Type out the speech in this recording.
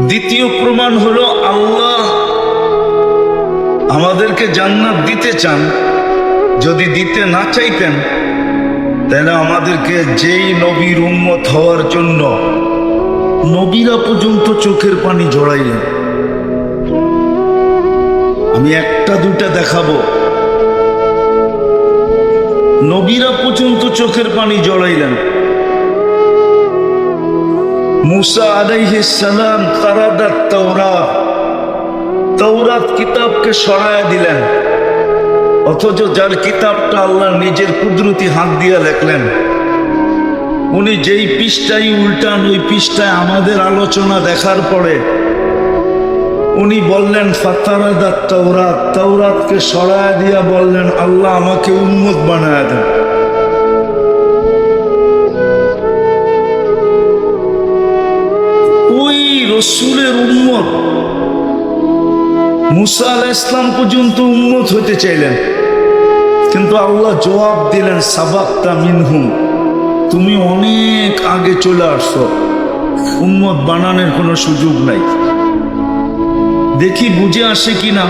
দ্বিতীয় প্রমাণ হলো আল্লাহ আমাদেরকে জান্নাত দিতে চান। যদি দিতে না চাইতেন তাহলে আমাদেরকে যেই নবীর উম্মত হওয়ার জন্য নবীরা পর্যন্ত চোখের পানি ঝরাইলেন। আমি একটা দুটা দেখাবো, নবীরা পর্যন্ত চোখের পানি ঝরাইলেন। মুসা আলাইহিস সালাম তারাদাত তাওরাত, তাওরাত কিতাবকে সরায়া দিলেন, অথচ যার কিতাবটা আল্লাহ নিজের কুদরতি হাত দিয়ে লেখলেন, উনি যেই পৃষ্ঠায় উল্টান ওই পৃষ্ঠায় আমাদের আলোচনা দেখার পরে উনি বললেন ফাতারাদাত তাওরাত, তাওরাতকে সরায়া দিয়া বললেন আল্লাহ আমাকে উম্মত বানায়া দেন। ওই রসুলের উম্মত মুসা আলাইহিস সালাম পর্যন্ত উম্মত হতে চাইলেন, কিন্তু আল্লাহ জবাব দিলেন সাবাক্তা মিনহুম, তুমি অনেক আগে চলে আসছো, উম্মত বানানোর কোনো সুযোগ নাই। দেখি বুঝে আসে কিনা।